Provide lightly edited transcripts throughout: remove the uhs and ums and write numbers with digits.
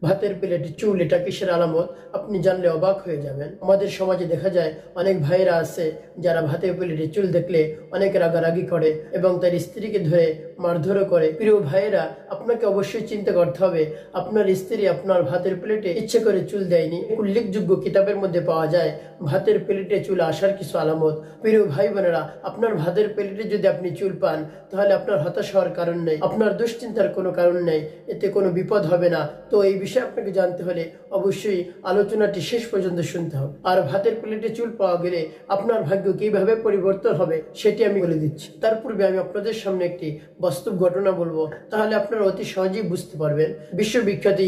ভাতের প্লেটে চুল, এটা কিসের আলামত? আপনি জানলে অবাক হয়ে যাবেন। আমাদের সমাজে দেখা যায় অনেক ভাইরা আছে যারা ভাতের প্লেটে চুল দেখলে অনেক রাগারাগি করে এবং তার স্ত্রীকে ধরে মারধরও করে। প্রিয় ভাইয়েরা, আপনাকে অবশ্যই চিন্তা করতে হবে আপনার স্ত্রী আপনার ভাতের প্লেটে ইচ্ছে করে চুল দেয়নি। উল্লেখযোগ্য কিতাবের মধ্যে পাওয়া যায় ভাতের প্লেটে চুল আসার কিছু আলামত। প্রিয় ভাই বোনেরা, আপনার ভাতের প্লেটে যদি আপনি চুল পান তাহলে আপনার হতাশ হওয়ার কারণ নেই, আপনার দুশ্চিন্তার কোনো কারণ নেই, এতে কোনো বিপদ হবে না। তো এই বিষয়ে আপনাকে জানতে হলে অবশ্যই আলোচনাটি শেষ পর্যন্ত শুনতে হবে। আর ভাতের প্লেটে চুল পাওয়া গেলে আপনার ভাগ্য কিভাবে পরিবর্তন হবে সেটি আমি বলে দিচ্ছি। তার পূর্বে আমি আপনাদের সামনে একটি বাস্তব ঘটনা বলবো, তাহলে আপনারা অতি সহজেই বুঝতে পারবেন। বিশ্ববিখ্যাত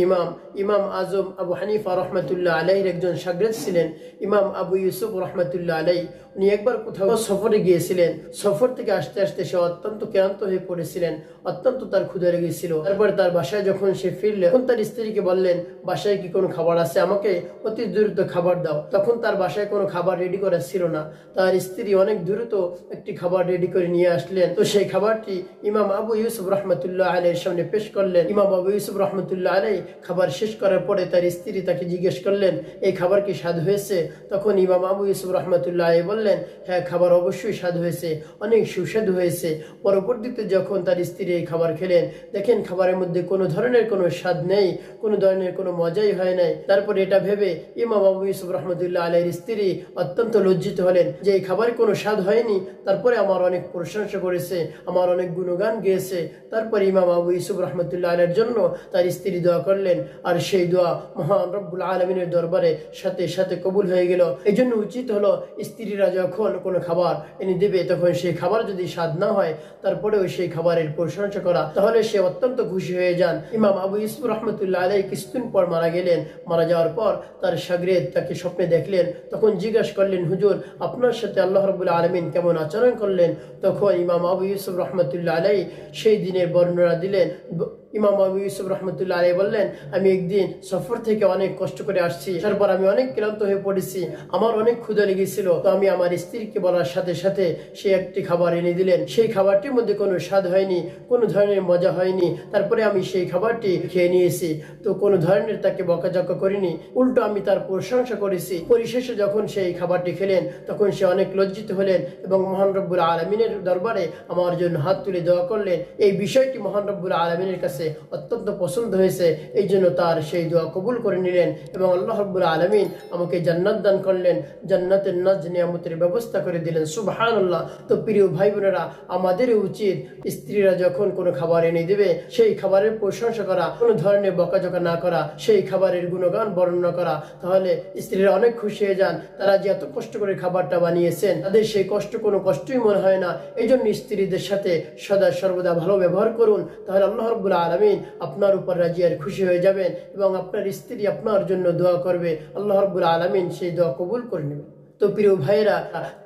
ইমাম আজম আবু হানিফা রহমতুল্লাহ আলাইহির একজন শাগির্দ ছিলেন ইমাম আবু ইউসুফ রহমতুল্লাহ আলাই। উনি একবার কোথাও সফরে গিয়েছিলেন। সফর থেকে আসতে আসতে সে অত্যন্ত ক্লান্ত হয়ে পড়েছিলেন, অত্যন্ত তার ক্ষুধা লেগেছিল। তারপরে তার বাসায় যখন সে ফিরলেন, তখন তার স্ত্রীকে বললেন, বাসায় কি কোনো খাবার আছে? আমাকে অতি দ্রুত খাবার দাও। তখন তার বাসায় কোনো খাবার রেডি করা ছিল না। তার স্ত্রী অনেক দ্রুত একটি খাবার রেডি করে নিয়ে আসলেন। তো সেই খাবারটি ইমাম আবু ইউসুফ রহমতুল্লাহ আলাইহির সামনে পেশ করলেন। ইমাম আবু ইউসুফ রহমতুল্লাহ আলাই খাবার শেষ করার পরে তার স্ত্রী তাকে জিজ্ঞেস করলেন, এই খাবার কি স্বাদ হয়েছে? তখন ইমাম আবু ইউসুফ রহমতুল্লাহ আলাই বললেন, হ্যাঁ, খাবার অবশ্যই স্বাদ হয়েছে, অনেক সুস্বাদু হয়েছে। পরবর্তীতে যখন তার স্ত্রী এই খাবার খেলেন, দেখেন খাবারের মধ্যে কোনো ধরনের কোনো স্বাদ নেই, কোনো ধরনের কোনো মজাই হয় নাই। তারপরে এটা ভেবে ইমাম আবু ইউসুফ রহমতুল্লাহ আলাইহির স্ত্রী অত্যন্ত লজ্জিত হলেন যে এই খাবারে কোনো স্বাদ হয়নি, তারপরে আমার অনেক প্রশংসা করেছে, আমার অনেক গুণগান গেয়েছে। তারপরে ইমাম আবু ইউসুফ রহমতুল্লাহ আলাইহির জন্য তার স্ত্রী দোয়া করলেন, আর সেই দোয়া মহান রব্বুল আলামিনের দরবারে সাথে সাথে কবুল হয়ে গেল। এই জন্য উচিত হলো স্ত্রীরা যখন কোনো খাবার এনে দেবে, তখন সেই খাবার যদি স্বাদ না হয় তারপরেও সেই খাবারের প্রশংসা করা, তাহলে সে অত্যন্ত খুশি হয়ে যান। ইমাম আবু ইউসুফ রহমতুল্লাহ আলাইহি কিছুদিন পর মারা গেলেন। মারা যাওয়ার পর তার শাগির্দ তাকে স্বপ্নে দেখলেন। তখন জিজ্ঞাসা করলেন, হুজুর, আপনার সাথে আল্লাহ রাব্বুল আলামিন কেমন আচরণ করলেন? তখন ইমাম আবু ইউসুফ রহমতুল্লাহ আলাইহি সেই দিনের বর্ণনা দিলেন। ইমাম আবু ইউসুফ রহমতুল্লাহ আলাইহি বললেন, আমি একদিন সফর থেকে অনেক কষ্ট করে আসছি, তারপর আমি অনেক ক্লান্ত হয়ে পড়েছি, আমার অনেক ক্ষুধা লেগেছিল। তো আমি আমার স্ত্রীকে বলার সাথে সাথে সে একটি খাবার এনে দিলেন। সেই খাবারটির মধ্যে কোনো স্বাদ হয়নি, কোনো ধরনের মজা হয়নি। তারপরে আমি সেই খাবারটি খেয়ে নিয়েছি। তো কোনো ধরনের তাকে বকাঝকা করিনি, উল্টো আমি তার প্রশংসা করেছি। পরিশেষে যখন সেই খাবারটি খেলেন, তখন সে অনেক লজ্জিত হলেন এবং মহান রব্বুল আলামিনের দরবারে আমার জন্য হাত তুলে দোয়া করলেন। এই বিষয়টি মহান রব্বুল আলামিনের কাছে অত্যন্ত পছন্দ হয়েছে, এই জন্য তার সেই দোয়া কবুল করে নিলেন এবং আল্লাহ রাব্বুল আলামিন আমাকে জান্নাত দান করলেন, জান্নাতের নাজ নিয়ামতের ব্যবস্থা করে দিলেন। সুবহানাল্লাহ। তো প্রিয় ভাই বোনেরা, আমাদের উচিত স্ত্রীরা যখন কোনো খাবার এনে দেবে সেই খাবারের প্রশংসা করা, কোনো ধরনের বকাঝকা না করা, সেই খাবারের গুণগান বর্ণনা করা, তাহলে স্ত্রীরা অনেক খুশি হয়ে যান। তারা যে এত কষ্ট করে খাবারটা বানিয়েছেন, তাদের সেই কষ্ট কোনো কষ্টই মনে হয় না। এই জন্য স্ত্রীদের সাথে সদা সর্বদা ভালো ব্যবহার করুন, তাহলে আল্লাহ রাব্বুল আলামিন আপনার উপর রাজি আর খুশি হয়ে যাবেন এবং আপনার স্ত্রী আপনার জন্য দোয়া করবে, আল্লাহ রাব্বুল আলামিন সেই দোয়া কবুল করে নেবেন। তো প্রিয় ভাইয়েরা,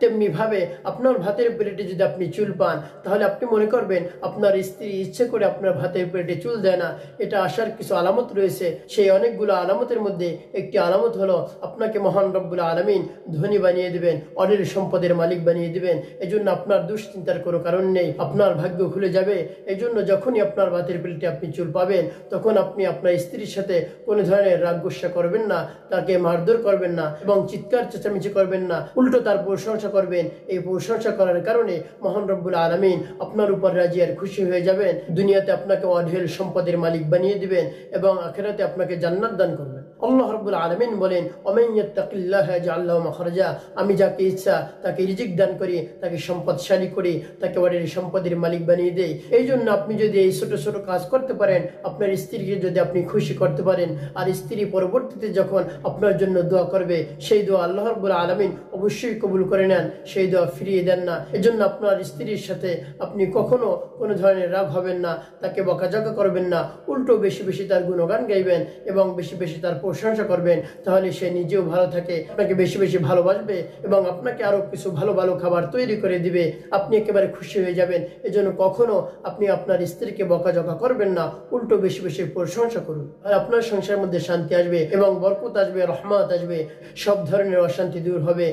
তেমনি ভাবে আপনার ভাতের প্লেটে যদি আপনি চুল পান, তাহলে আপনি মনে করবেন আপনার স্ত্রী ইচ্ছে করে আপনার ভাতের প্লেটে চুল দেয় না। এটা আসার কিছু আলামত রয়েছে। সেই অনেকগুলো আলামতের মধ্যে একটি আলামত হলো আপনাকে মহান রব্বুল আলামিন ধনী বানিয়ে দিবেন, অনেক সম্পদের মালিক বানিয়ে দিবেন। এজন্য আপনার দুশ্চিন্তার কোনো কারণ নেই, আপনার ভাগ্য খুলে যাবে। এই জন্য যখনই আপনার ভাতের প্লেটে আপনি চুল পাবেন, তখন আপনি আপনার স্ত্রীর সাথে কোনো ধরনের রাগ গুসা করবেন না, তাকে মারধর করবেন না এবং চিৎকার চেঁচামেচি করবেন না, উল্টো তার প্রশংসা করবেন। এই প্রশংসা করার কারণে মহান রব্বুল আলামিন আপনার উপর রাজি আর খুশি হয়ে যাবেন। দুনিয়াতে আপনাকে অঢেল সম্পদের মালিক বানিয়ে দিবেন এবং আখিরাতে আপনাকে জান্নাত দান করবেন। আল্লাহ রাব্বুল আলামিন বলেন, ওমান ইয়াত্তাকিল্লাহা ইয়াজআল লাহু মাখরাজা, আমি যাকে ইচ্ছা তাকে রিজিক দান করি, তাকে সম্পদশালী করি, তাকে অঢেল সম্পদের মালিক বানিয়ে দেই। এই জন্য আপনি যদি এই ছোট ছোট কাজ করতে পারেন, আপনার স্ত্রীকে যদি আপনি খুশি করতে পারেন, আর স্ত্রী পরবর্তীতে যখন আপনার জন্য দোয়া করবে, সেই দোয়া আল্লাহ রাব্বুল আলামিন অবশ্যই কবুল করে নেন, সেই দোয়া ফিরিয়ে দেন না। এজন্য আপনার স্ত্রীর সাথে আপনি কখনো কোনো ধরনের রাগ হবেন না, তাকে বকাঝকা করবেন না, উল্টো বেশি বেশি তার গুণগান গাইবেন এবং বেশি বেশি তার প্রশংসা করবেন। তাহলে সে নিজেও ভালো থাকে, আপনাকে বেশি বেশি ভালোবাসবে এবং আপনাকে আরো কিছু ভালো ভালো খাবার তৈরি করে দিবে। আপনি একেবারে খুশি হয়ে যাবেন। এজন্য কখনো আপনি আপনার স্ত্রীকে বকাঝকা করবেন না, উল্টো বেশি বেশি প্রশংসা করুন। আর আপনার সংসারের মধ্যে শান্তি আসবে এবং বরকত আসবে, রহমত আসবে, সব ধরনের অশান্তি দূর হবে।